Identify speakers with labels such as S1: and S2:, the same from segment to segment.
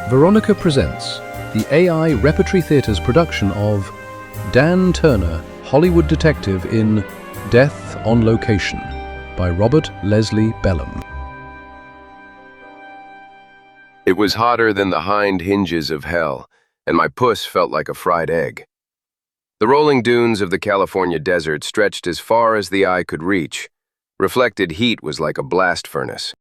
S1: Veronica presents the AI Repertory Theatre's production of Dan Turner, Hollywood Detective in Death on Location by Robert Leslie Bellem.
S2: It was hotter than the hind hinges of hell, and my puss felt like a fried egg. The rolling dunes of the California desert stretched as far as the eye could reach. Reflected heat was like a blast furnace.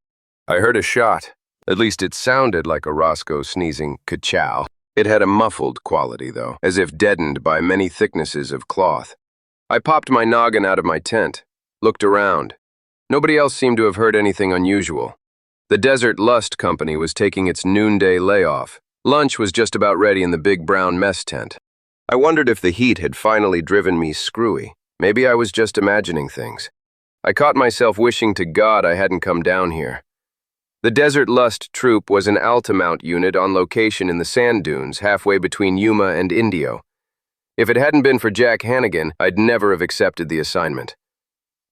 S2: I heard a shot. At least it sounded like a Roscoe sneezing ka-chow. It had a muffled quality, though, as if deadened by many thicknesses of cloth. I popped my noggin out of my tent, looked around. Nobody else seemed to have heard anything unusual. The Desert Lust Company was taking its noonday layoff. Lunch was just about ready in the big brown mess tent. I wondered if the heat had finally driven me screwy. Maybe I was just imagining things. I caught myself wishing to God I hadn't come down here. The Desert Lust Troop was an Altamount unit on location in the sand dunes halfway between Yuma and Indio. If it hadn't been for Jack Hannigan, I'd never have accepted the assignment.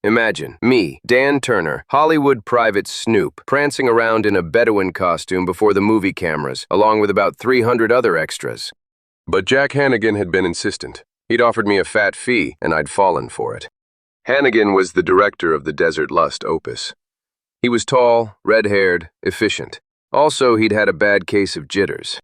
S2: Imagine, me, Dan Turner, Hollywood private snoop, prancing around in a Bedouin costume before the movie cameras, along with about 300 other extras. But Jack Hannigan had been insistent. He'd offered me a fat fee, and I'd fallen for it. Hannigan was the director of the Desert Lust opus. He was tall, red-haired, efficient. Also, he'd had a bad case of jitters.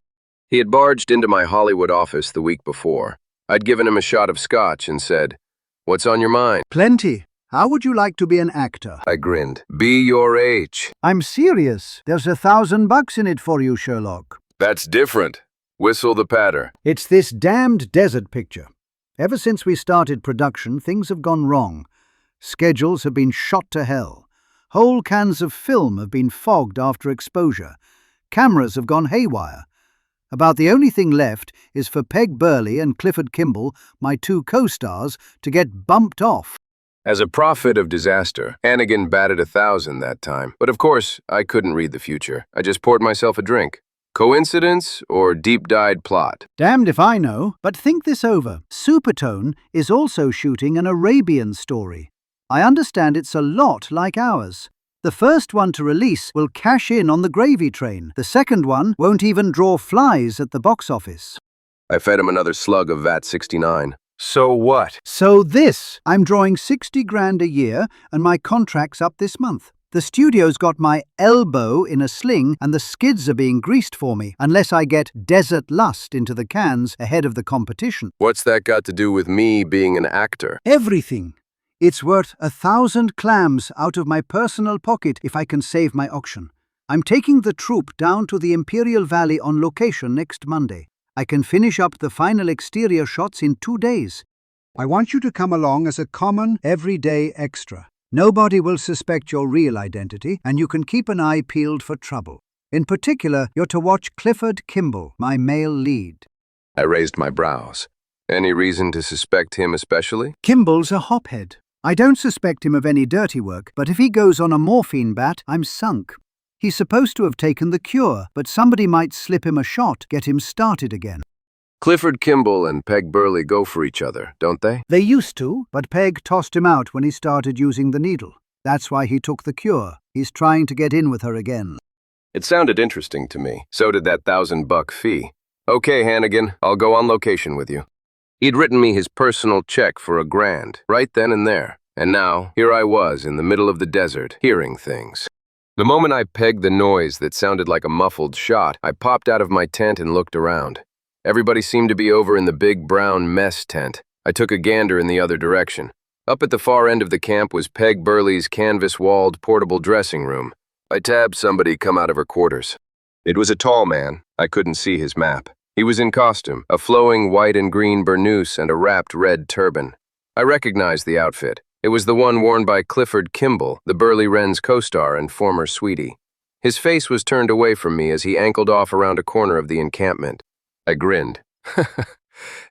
S2: He had barged into my Hollywood office the week before. I'd given him a shot of scotch and said, "What's on your mind?"
S3: "Plenty. How would you like to be an actor?"
S2: I grinned. "Be your age."
S3: "I'm serious. There's $1,000 in it for you, Sherlock."
S2: "That's different. Whistle the patter."
S3: "It's this damned desert picture. Ever since we started production, things have gone wrong. Schedules have been shot to hell. Whole cans of film have been fogged after exposure. Cameras have gone haywire. About the only thing left is for Peg Burley and Clifford Kimball, my two co-stars, to get bumped off."
S2: As a prophet of disaster, Hannigan batted 1,000 that time. But of course, I couldn't read the future. I just poured myself a drink. Coincidence or deep-dyed plot?
S3: "Damned if I know, but think this over. Supertone is also shooting an Arabian story. I understand it's a lot like ours. The first one to release will cash in on the gravy train. The second one won't even draw flies at the box office."
S2: I fed him another slug of VAT 69. "So what?"
S3: "So this. I'm drawing 60 grand a year, and my contract's up this month. The studio's got my elbow in a sling, and the skids are being greased for me, unless I get Desert Lust into the cans ahead of the competition."
S2: What's that got to do with me being an actor?
S3: "Everything. It's worth 1,000 clams out of my personal pocket if I can save my auction. I'm taking the troupe down to the Imperial Valley on location next Monday. I can finish up the final exterior shots in 2 days. I want you to come along as a common, everyday extra. Nobody will suspect your real identity, and you can keep an eye peeled for trouble. In particular, you're to watch Clifford Kimball, my male lead."
S2: I raised my brows. Any reason to suspect him especially?
S3: "Kimball's a hophead. I don't suspect him of any dirty work, but if he goes on a morphine bat, I'm sunk. He's supposed to have taken the cure, but somebody might slip him a shot, get him started again."
S2: Clifford Kimball and Peg Burley go for each other, don't they?
S3: "They used to, but Peg tossed him out when he started using the needle. That's why he took the cure. He's trying to get in with her again."
S2: It sounded interesting to me. So did that $1,000 fee. "Okay, Hannigan, I'll go on location with you." He'd written me his personal check for $1,000, right then and there. And now, here I was in the middle of the desert, hearing things. The moment I pegged the noise that sounded like a muffled shot, I popped out of my tent and looked around. Everybody seemed to be over in the big brown mess tent. I took a gander in the other direction. Up at the far end of the camp was Peg Burley's canvas-walled portable dressing room. I tabbed somebody come out of her quarters. It was a tall man. I couldn't see his map. He was in costume, a flowing white and green burnous and a wrapped red turban. I recognized the outfit. It was the one worn by Clifford Kimball, the Burley Wren's co-star and former sweetie. His face was turned away from me as he ankled off around a corner of the encampment. I grinned.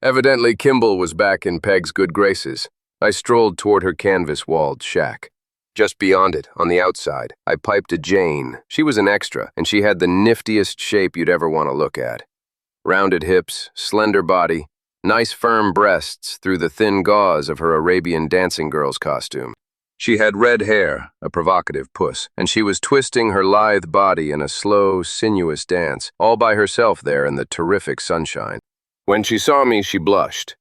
S2: Evidently, Kimball was back in Peg's good graces. I strolled toward her canvas-walled shack. Just beyond it, on the outside, I piped to Jane. She was an extra, and she had the niftiest shape you'd ever want to look at. Rounded hips, slender body, nice firm breasts through the thin gauze of her Arabian dancing girl's costume. She had red hair, a provocative puss, and she was twisting her lithe body in a slow, sinuous dance, all by herself there in the terrific sunshine. When she saw me, she blushed.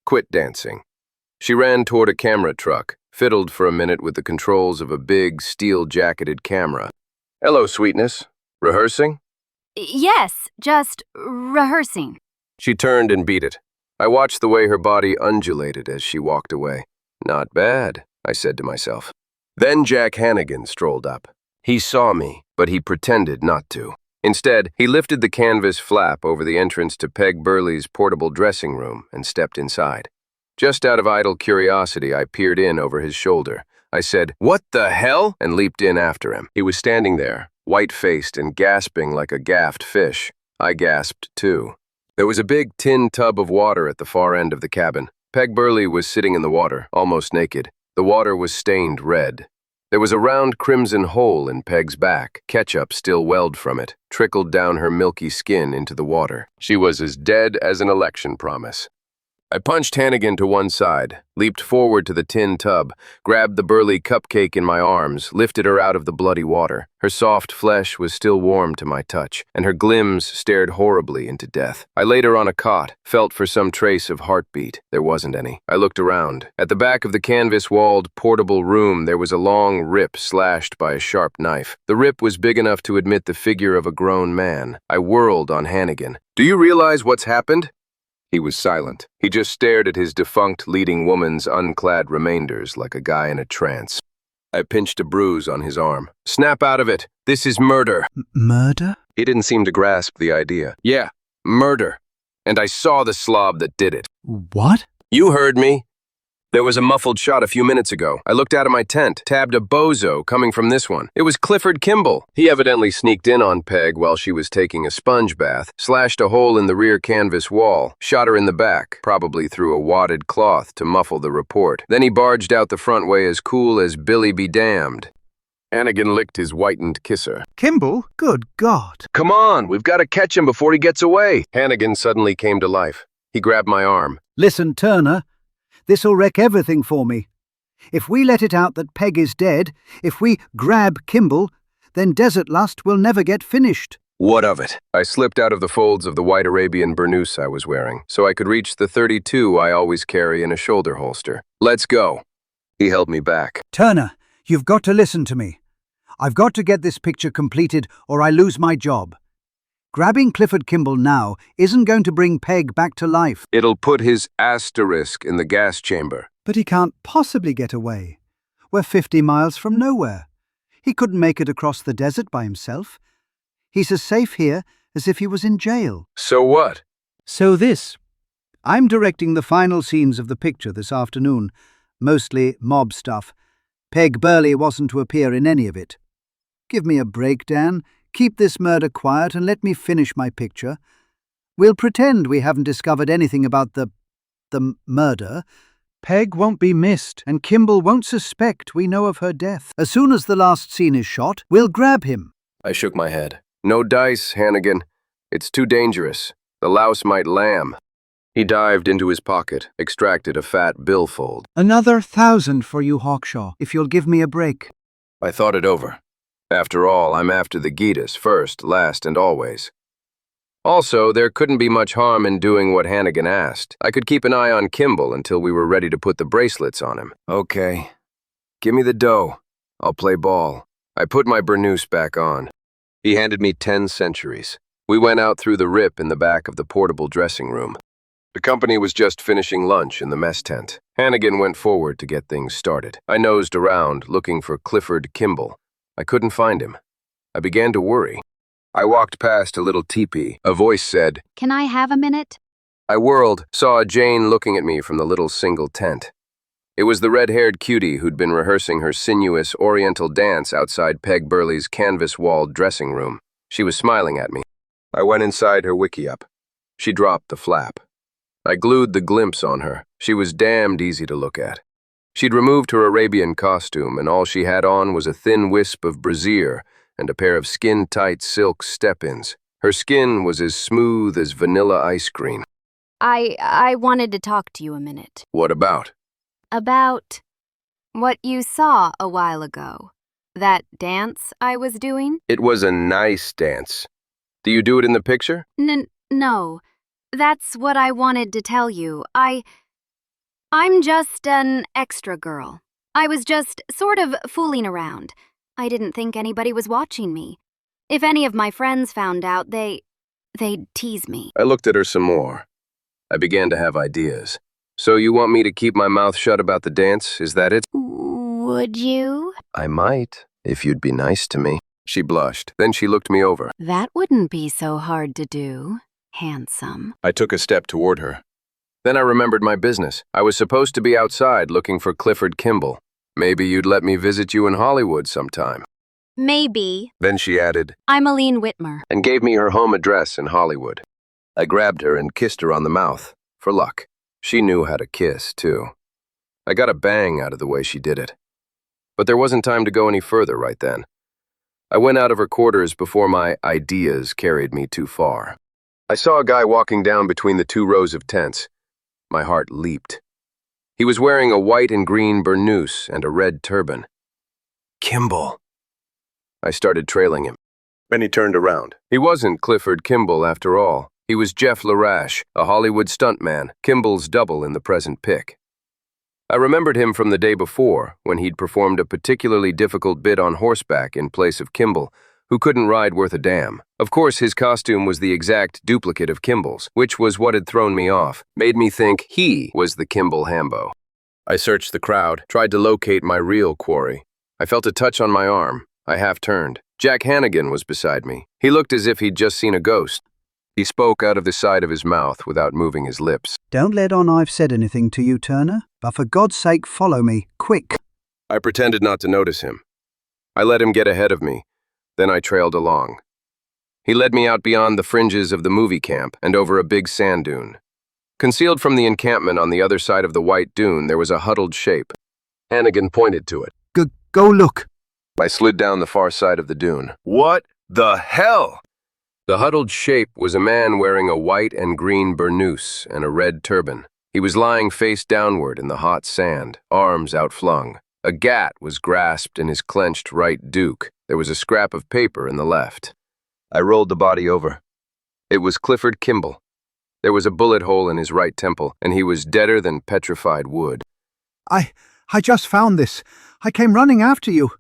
S2: Quit dancing. She ran toward a camera truck, fiddled for a minute with the controls of a big, steel-jacketed camera. "Hello, sweetness. Rehearsing?"
S4: Yes, just rehearsing.
S2: She turned and beat it. I watched the way her body undulated as she walked away. "Not bad," I said to myself. Then Jack Hannigan strolled up. He saw me, but he pretended not to. Instead, he lifted the canvas flap over the entrance to Peg Burley's portable dressing room and stepped inside. Just out of idle curiosity, I peered in over his shoulder. I said, "What the hell?" and leaped in after him. He was standing there, white-faced and gasping like a gaffed fish. I gasped, too. There was a big tin tub of water at the far end of the cabin. Peg Burley was sitting in the water, almost naked. The water was stained red. There was a round crimson hole in Peg's back. Ketchup still welled from it, trickled down her milky skin into the water. She was as dead as an election promise. I punched Hannigan to one side, leaped forward to the tin tub, grabbed the Burley cupcake in my arms, lifted her out of the bloody water. Her soft flesh was still warm to my touch, and her glims stared horribly into death. I laid her on a cot, felt for some trace of heartbeat. There wasn't any. I looked around. At the back of the canvas-walled, portable room, there was a long rip slashed by a sharp knife. The rip was big enough to admit the figure of a grown man. I whirled on Hannigan. "Do you realize what's happened?" He was silent. He just stared at his defunct leading woman's unclad remainders like a guy in a trance. I pinched a bruise on his arm. "Snap out of it. This is murder."
S3: Murder?
S2: He didn't seem to grasp the idea. "Yeah, murder. And I saw the slob that did it."
S3: What?
S2: "You heard me. There was a muffled shot a few minutes ago. I looked out of my tent, tabbed a bozo coming from this one. It was Clifford Kimball. He evidently sneaked in on Peg while she was taking a sponge bath, slashed a hole in the rear canvas wall, shot her in the back, probably through a wadded cloth to muffle the report. Then he barged out the front way as cool as Billy be damned." Hannigan licked his whitened kisser.
S3: Kimball? Good God.
S2: "Come on, we've got to catch him before he gets away." Hannigan suddenly came to life. He grabbed my arm.
S3: Listen, Turner. This'll wreck everything for me. If we let it out that Peg is dead, if we grab Kimball, then Desert Lust will never get finished.
S2: "What of it?" I slipped out of the folds of the white Arabian burnous I was wearing, so I could reach the .32 I always carry in a shoulder holster. "Let's go." He held me back.
S3: Turner, you've got to listen to me. I've got to get this picture completed or I lose my job. Grabbing Clifford Kimball now isn't going to bring Peg back to life.
S2: "It'll put his asterisk in the gas chamber."
S3: But he can't possibly get away. We're 50 miles from nowhere. He couldn't make it across the desert by himself. He's as safe here as if he was in jail.
S2: "So what?"
S3: So this. I'm directing the final scenes of the picture this afternoon. Mostly mob stuff. Peg Burley wasn't to appear in any of it. Give me a break, Dan. Keep this murder quiet and let me finish my picture. We'll pretend we haven't discovered anything about the murder. Peg won't be missed, and Kimball won't suspect we know of her death. As soon as the last scene is shot, we'll grab him.
S2: I shook my head. "No dice, Hannigan. It's too dangerous. The louse might lamb." He dived into his pocket, extracted a fat billfold.
S3: Another 1,000 for you, Hawkshaw, if you'll give me a break.
S2: I thought it over. After all, I'm after the Gitas first, last, and always. Also, there couldn't be much harm in doing what Hannigan asked. I could keep an eye on Kimball until we were ready to put the bracelets on him. "Okay. Give me the dough. I'll play ball." I put my burnous back on. He handed me 10 centuries. We went out through the rip in the back of the portable dressing room. The company was just finishing lunch in the mess tent. Hannigan went forward to get things started. I nosed around, looking for Clifford Kimball. I couldn't find him. I began to worry. I walked past a little teepee. A voice said,
S4: Can I have a minute?
S2: I whirled, saw Jane looking at me from the little single tent. It was the red-haired cutie who'd been rehearsing her sinuous oriental dance outside Peg Burley's canvas-walled dressing room. She was smiling at me. I went inside her wickiup. She dropped the flap. I glued the glimpse on her. She was damned easy to look at. She'd removed her Arabian costume, and all she had on was a thin wisp of brassiere and a pair of skin-tight silk step-ins. Her skin was as smooth as vanilla ice cream.
S4: I wanted to talk to you a minute.
S2: What about?
S4: About, What you saw a while ago. That dance I was doing?
S2: It was a nice dance. Do you do it in the picture?
S4: No. That's what I wanted to tell you. I'm just an extra girl. I was just sort of fooling around. I didn't think anybody was watching me. If any of my friends found out, they'd tease me.
S2: I looked at her some more. I began to have ideas. So you want me to keep my mouth shut about the dance? Is that it?
S4: Would you?
S2: I might, if you'd be nice to me. She blushed. Then she looked me over.
S4: That wouldn't be so hard to do, handsome.
S2: I took a step toward her. Then I remembered my business. I was supposed to be outside looking for Clifford Kimball. Maybe you'd let me visit you in Hollywood sometime.
S4: Maybe.
S2: Then she added,
S4: I'm Aline Whitmer.
S2: and gave me her home address in Hollywood. I grabbed her and kissed her on the mouth, for luck. She knew how to kiss, too. I got a bang out of the way she did it. But there wasn't time to go any further right then. I went out of her quarters before my ideas carried me too far. I saw a guy walking down between the 2 rows of tents. My heart leaped. He was wearing a white and green burnous and a red turban. Kimball. I started trailing him. Then he turned around. He wasn't Clifford Kimball after all. He was Jeff Larash, a Hollywood stuntman, Kimball's double in the present pic. I remembered him from the day before, when he'd performed a particularly difficult bit on horseback in place of Kimball, who couldn't ride worth a damn. Of course, his costume was the exact duplicate of Kimball's, which was what had thrown me off, made me think he was the Kimball Hambo. I searched the crowd, tried to locate my real quarry. I felt a touch on my arm. I half-turned. Jack Hannigan was beside me. He looked as if he'd just seen a ghost. He spoke out of the side of his mouth without moving his lips.
S3: Don't let on I've said anything to you, Turner, but for God's sake, follow me, quick.
S2: I pretended not to notice him. I let him get ahead of me. Then I trailed along. He led me out beyond the fringes of the movie camp and over a big sand dune. Concealed from the encampment on the other side of the white dune, there was a huddled shape. Hannigan pointed to it.
S3: Go look.
S2: I slid down the far side of the dune. What the hell? The huddled shape was a man wearing a white and green burnous and a red turban. He was lying face downward in the hot sand, arms outflung. A gat was grasped in his clenched right duke. There was a scrap of paper in the left. I rolled the body over. It was Clifford Kimball. There was a bullet hole in his right temple, and he was deader than petrified wood.
S3: I just found this. I came running after you.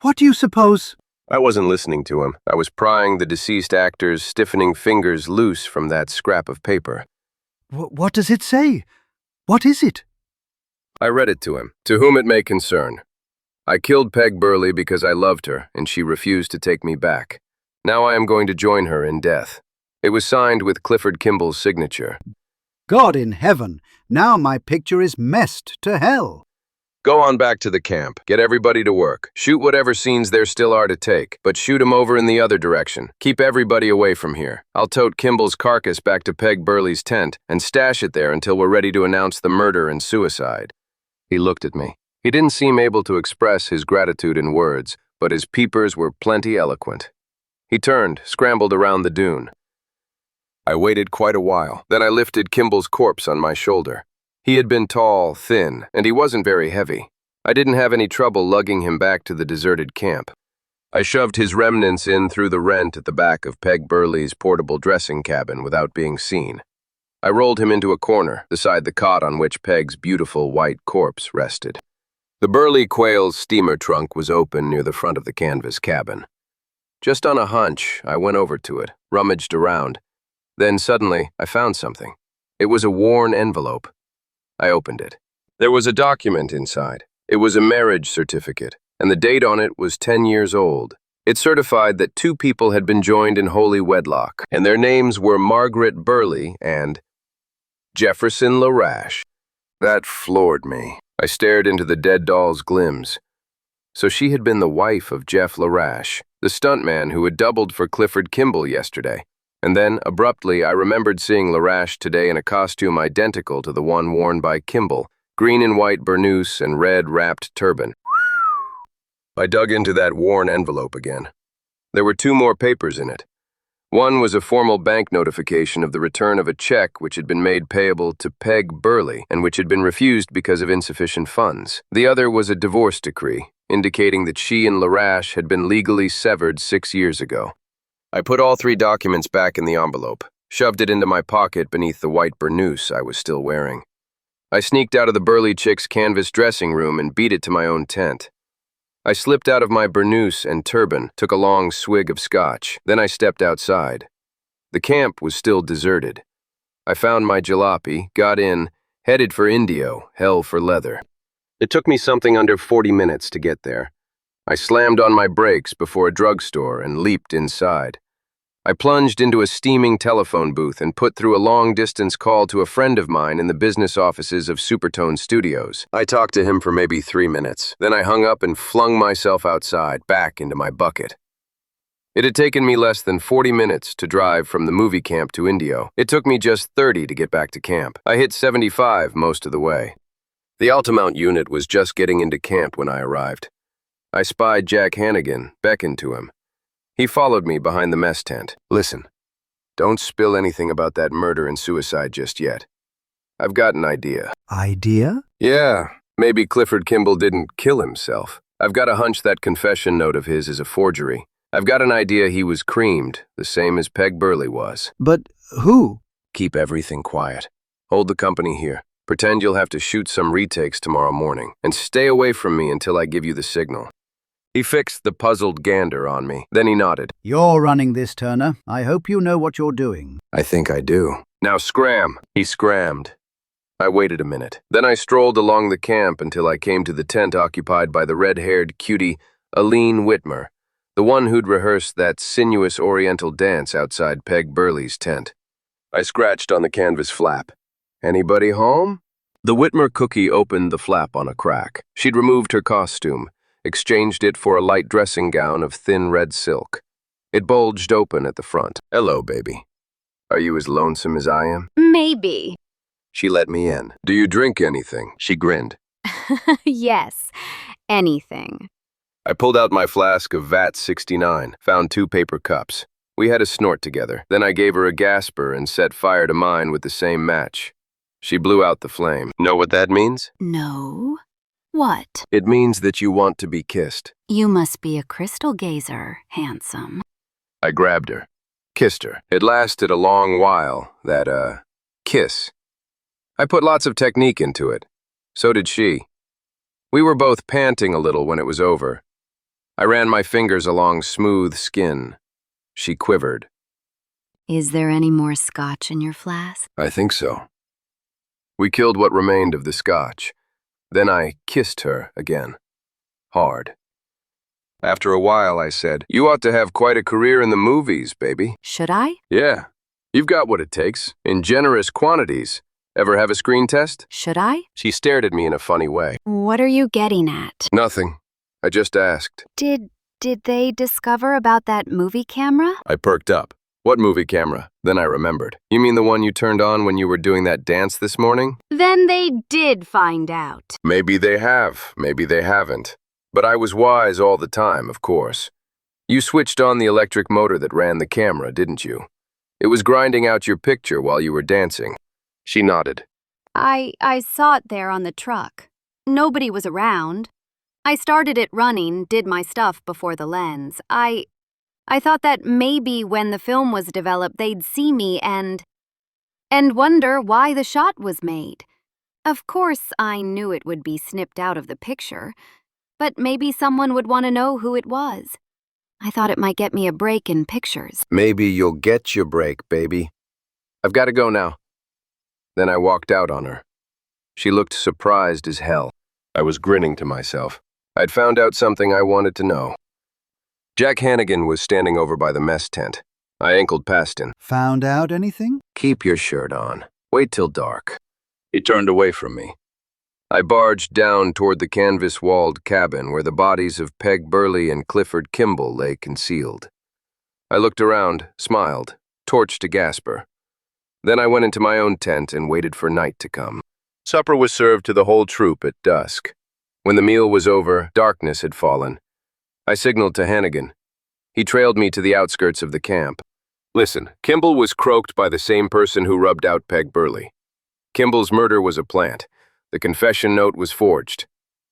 S3: What do you suppose?
S2: I wasn't listening to him. I was prying the deceased actor's stiffening fingers loose from that scrap of paper.
S3: What does it say? What is it?
S2: I read it to him. To whom it may concern. I killed Peg Burley because I loved her, and she refused to take me back. Now I am going to join her in death. It was signed with Clifford Kimball's signature.
S3: God in heaven, now my picture is messed to hell.
S2: Go on back to the camp. Get everybody to work. Shoot whatever scenes there still are to take, but shoot 'em over in the other direction. Keep everybody away from here. I'll tote Kimball's carcass back to Peg Burley's tent and stash it there until we're ready to announce the murder and suicide. He looked at me. He didn't seem able to express his gratitude in words, but his peepers were plenty eloquent. He turned, scrambled around the dune. I waited quite a while. Then I lifted Kimball's corpse on my shoulder. He had been tall, thin, and he wasn't very heavy. I didn't have any trouble lugging him back to the deserted camp. I shoved his remnants in through the rent at the back of Peg Burley's portable dressing cabin without being seen. I rolled him into a corner, beside the cot on which Peg's beautiful white corpse rested. The Burley Quail's steamer trunk was open near the front of the canvas cabin. Just on a hunch, I went over to it, rummaged around. Then suddenly, I found something. It was a worn envelope. I opened it. There was a document inside. It was a marriage certificate, and the date on it was 10 years old. It certified that 2 people had been joined in holy wedlock, and their names were Margaret Burley and Jefferson Larash. That floored me. I stared into the dead doll's glims. So she had been the wife of Jeff Larash, the stuntman who had doubled for Clifford Kimball yesterday. And then, abruptly, I remembered seeing Larash today in a costume identical to the one worn by Kimball, green and white burnous and red wrapped turban. I dug into that worn envelope again. There were 2 more papers in it. One was a formal bank notification of the return of a check which had been made payable to Peg Burley and which had been refused because of insufficient funds. The other was a divorce decree, indicating that she and Larash had been legally severed 6 years ago. I put all 3 documents back in the envelope, shoved it into my pocket beneath the white burnous I was still wearing. I sneaked out of the Burley chick's canvas dressing room and beat it to my own tent. I slipped out of my burnous and turban, took a long swig of scotch. Then I stepped outside. The camp was still deserted. I found my jalopy, got in, headed for Indio, hell for leather. It took me something under 40 minutes to get there. I slammed on my brakes before a drugstore and leaped inside. I plunged into a steaming telephone booth and put through a long-distance call to a friend of mine in the business offices of Supertone Studios. I talked to him for maybe 3 minutes. Then I hung up and flung myself outside, back into my bucket. It had taken me less than 40 minutes to drive from the movie camp to Indio. It took me just 30 to get back to camp. I hit 75 most of the way. The Altamount unit was just getting into camp when I arrived. I spied Jack Hannigan, beckoned to him. He followed me behind the mess tent. Listen, don't spill anything about that murder and suicide just yet. I've got an idea.
S3: Idea?
S2: Yeah, maybe Clifford Kimball didn't kill himself. I've got a hunch that confession note of his is a forgery. I've got an idea he was creamed, the same as Peg Burley was.
S3: But who?
S2: Keep everything quiet. Hold the company here. Pretend you'll have to shoot some retakes tomorrow morning, and stay away from me until I give you the signal. He fixed the puzzled gander on me. Then he nodded.
S3: You're running this, Turner. I hope you know what you're doing.
S2: I think I do. Now scram. He scrammed. I waited a minute. Then I strolled along the camp until I came to the tent occupied by the red-haired cutie Aline Whitmer, the one who'd rehearsed that sinuous oriental dance outside Peg Burley's tent. I scratched on the canvas flap. Anybody home? The Whitmer cookie opened the flap on a crack. She'd removed her costume, exchanged it for a light dressing gown of thin red silk. It bulged open at the front. Hello, baby. Are you as lonesome as I am?
S4: Maybe.
S2: She let me in. Do you drink anything? She grinned.
S4: Yes, anything.
S2: I pulled out my flask of VAT 69, found 2 paper cups. We had a snort together. Then I gave her a gasper and set fire to mine with the same match. She blew out the flame. Know what that means?
S4: No. What?
S2: It means that you want to be kissed.
S4: You must be a crystal gazer, handsome.
S2: I grabbed her, kissed her. It lasted a long while, that, kiss. I put lots of technique into it. So did she. We were both panting a little when it was over. I ran my fingers along smooth skin. She quivered.
S4: Is there any more scotch in your flask?
S2: I think so. We killed what remained of the scotch. Then I kissed her again. Hard. After a while, I said, "You ought to have quite a career in the movies, baby."
S4: Should I?
S2: Yeah. You've got what it takes, in generous quantities. Ever have a screen test?
S4: Should I?
S2: She stared at me in a funny way.
S4: What are you getting at?
S2: Nothing. I just asked.
S4: Did they discover about that movie camera?
S2: I perked up. What movie camera? Then I remembered. You mean the one you turned on when you were doing that dance this morning?
S4: Then they did find out.
S2: Maybe they have, maybe they haven't. But I was wise all the time, of course. You switched on the electric motor that ran the camera, didn't you? It was grinding out your picture while you were dancing. She nodded.
S4: I saw it there on the truck. Nobody was around. I started it running, did my stuff before the lens. I thought that maybe when the film was developed they'd see me and wonder why the shot was made. Of course, I knew it would be snipped out of the picture, but maybe someone would want to know who it was. I thought it might get me a break in pictures.
S2: Maybe you'll get your break, baby. I've got to go now. Then I walked out on her. She looked surprised as hell. I was grinning to myself. I'd found out something I wanted to know. Jack Hannigan was standing over by the mess tent. I ankled past him.
S3: Found out anything?
S2: Keep your shirt on. Wait till dark. He turned away from me. I barged down toward the canvas-walled cabin where the bodies of Peg Burley and Clifford Kimball lay concealed. I looked around, smiled, torched a gasper. Then I went into my own tent and waited for night to come. Supper was served to the whole troop at dusk. When the meal was over, darkness had fallen. I signaled to Hannigan. He trailed me to the outskirts of the camp. Listen, Kimball was croaked by the same person who rubbed out Peg Burley. Kimball's murder was a plant. The confession note was forged.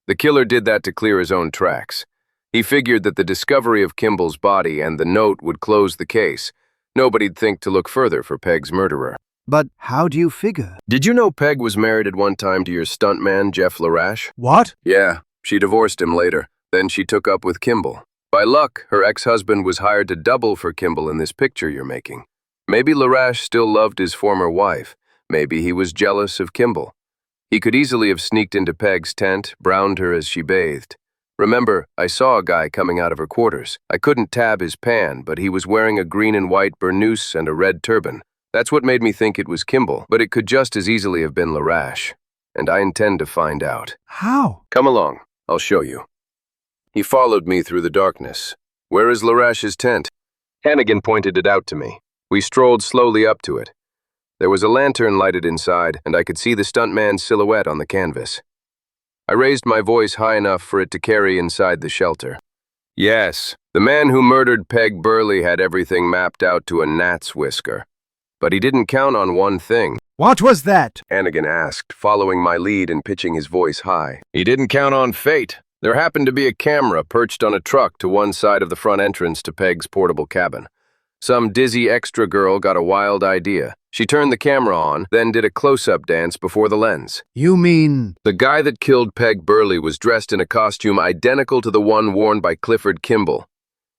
S2: The killer did that to clear his own tracks. He figured that the discovery of Kimball's body and the note would close the case. Nobody'd think to look further for Peg's murderer.
S3: But how do you figure?
S2: Did you know Peg was married at one time to your stuntman, Jeff Larash?
S3: What?
S2: Yeah, she divorced him later. Then she took up with Kimball. By luck, her ex-husband was hired to double for Kimball in this picture you're making. Maybe Larash still loved his former wife. Maybe he was jealous of Kimball. He could easily have sneaked into Peg's tent, browned her as she bathed. Remember, I saw a guy coming out of her quarters. I couldn't tab his pan, but he was wearing a green and white burnous and a red turban. That's what made me think it was Kimball, but it could just as easily have been Larash. And I intend to find out.
S3: How?
S2: Come along, I'll show you. He followed me through the darkness. Where is Larash's tent? Hannigan pointed it out to me. We strolled slowly up to it. There was a lantern lighted inside, and I could see the stuntman's silhouette on the canvas. I raised my voice high enough for it to carry inside the shelter. Yes, the man who murdered Peg Burley had everything mapped out to a gnat's whisker. But he didn't count on one thing.
S3: What was that?
S2: Hannigan asked, following my lead and pitching his voice high. He didn't count on fate. There happened to be a camera perched on a truck to one side of the front entrance to Peg's portable cabin. Some dizzy extra girl got a wild idea. She turned the camera on, then did a close-up dance before the lens.
S3: You mean...
S2: The guy that killed Peg Burley was dressed in a costume identical to the one worn by Clifford Kimball.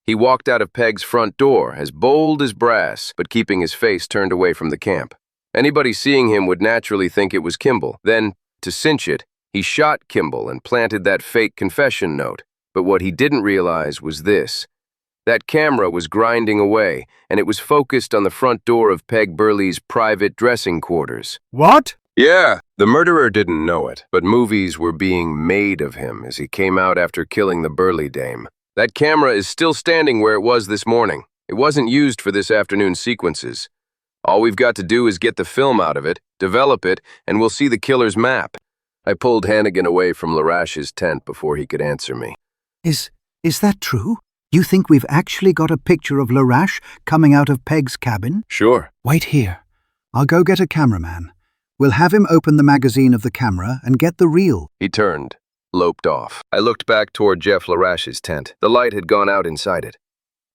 S2: He walked out of Peg's front door, as bold as brass, but keeping his face turned away from the camp. Anybody seeing him would naturally think it was Kimball. Then, to cinch it, he shot Kimball and planted that fake confession note. But what he didn't realize was this. That camera was grinding away, and it was focused on the front door of Peg Burley's private dressing quarters.
S3: What?
S2: Yeah, the murderer didn't know it, but movies were being made of him as he came out after killing the Burley dame. That camera is still standing where it was this morning. It wasn't used for this afternoon's sequences. All we've got to do is get the film out of it, develop it, and we'll see the killer's map. I pulled Hannigan away from Larash's tent before he could answer me.
S3: Is that true? You think we've actually got a picture of Larash coming out of Peg's cabin?
S2: Sure.
S3: Wait here. I'll go get a cameraman. We'll have him open the magazine of the camera and get the reel.
S2: He turned, loped off. I looked back toward Jeff Larash's tent. The light had gone out inside it.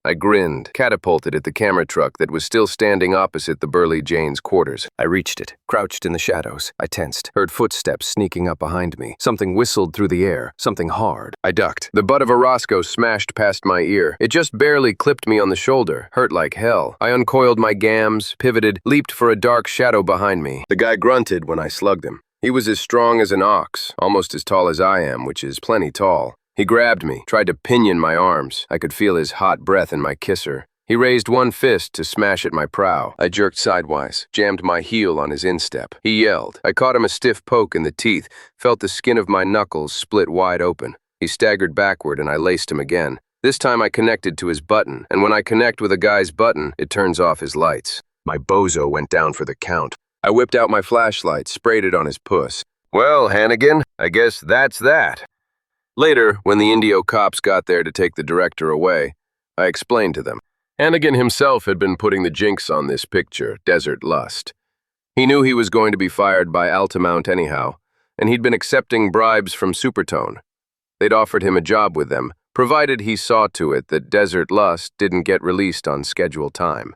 S2: I grinned, catapulted at the camera truck that was still standing opposite the Burley Jane's quarters. I reached it, crouched in the shadows. I tensed, heard footsteps sneaking up behind me. Something whistled through the air, something hard. I ducked. The butt of a Roscoe smashed past my ear. It just barely clipped me on the shoulder, hurt like hell. I uncoiled my gams, pivoted, leaped for a dark shadow behind me. The guy grunted when I slugged him. He was as strong as an ox, almost as tall as I am, which is plenty tall. He grabbed me, tried to pinion my arms. I could feel his hot breath in my kisser. He raised one fist to smash at my prow. I jerked sidewise, jammed my heel on his instep. He yelled. I caught him a stiff poke in the teeth, felt the skin of my knuckles split wide open. He staggered backward and I laced him again. This time I connected to his button, and when I connect with a guy's button, it turns off his lights. My bozo went down for the count. I whipped out my flashlight, sprayed it on his puss. Well, Hannigan, I guess that's that. Later, when the Indio cops got there to take the director away, I explained to them. Hannigan himself had been putting the jinx on this picture, Desert Lust. He knew he was going to be fired by Altamount anyhow, and he'd been accepting bribes from Supertone. They'd offered him a job with them, provided he saw to it that Desert Lust didn't get released on scheduled time.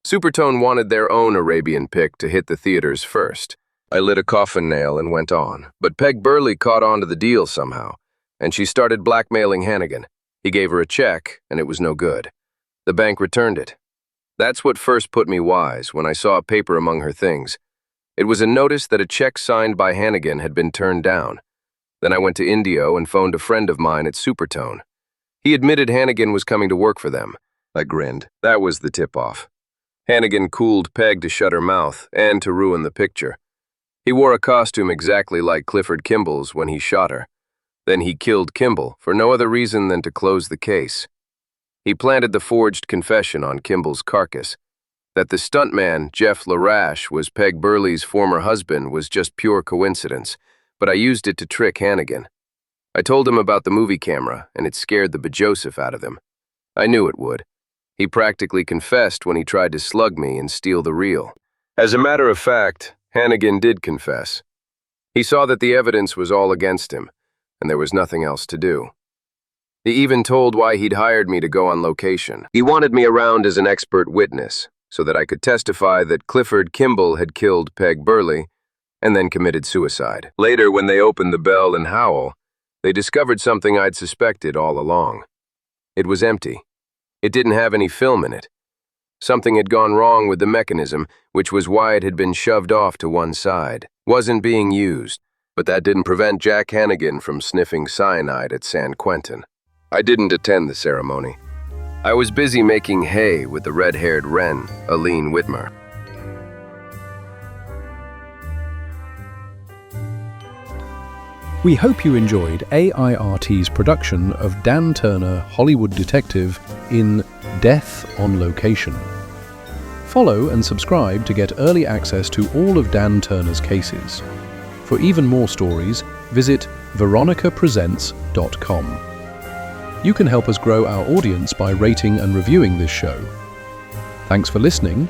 S2: Supertone wanted their own Arabian pic to hit the theaters first. I lit a coffin nail and went on, but Peg Burley caught on to the deal somehow, and she started blackmailing Hannigan. He gave her a check, and it was no good. The bank returned it. That's what first put me wise when I saw a paper among her things. It was a notice that a check signed by Hannigan had been turned down. Then I went to Indio and phoned a friend of mine at Supertone. He admitted Hannigan was coming to work for them. I grinned. That was the tip-off. Hannigan cooled Peg to shut her mouth and to ruin the picture. He wore a costume exactly like Clifford Kimball's when he shot her. Then he killed Kimball for no other reason than to close the case. He planted the forged confession on Kimball's carcass. That the stuntman, Jeff Larash, was Peg Burley's former husband was just pure coincidence, but I used it to trick Hannigan. I told him about the movie camera, and it scared the bejoseph out of him. I knew it would. He practically confessed when he tried to slug me and steal the reel. As a matter of fact, Hannigan did confess. He saw that the evidence was all against him, and there was nothing else to do. He even told why he'd hired me to go on location. He wanted me around as an expert witness, so that I could testify that Clifford Kimball had killed Peg Burley and then committed suicide. Later, when they opened the Bell in Howell, they discovered something I'd suspected all along. It was empty. It didn't have any film in it. Something had gone wrong with the mechanism, which was why it had been shoved off to one side. Wasn't being used, but that didn't prevent Jack Hannigan from sniffing cyanide at San Quentin. I didn't attend the ceremony. I was busy making hay with the red-haired wren, Aline Whitmer.
S1: We hope you enjoyed AIRT's production of Dan Turner, Hollywood Detective in Death on Location. Follow and subscribe to get early access to all of Dan Turner's cases. For even more stories, visit veronicapresents.com. You can help us grow our audience by rating and reviewing this show. Thanks for listening,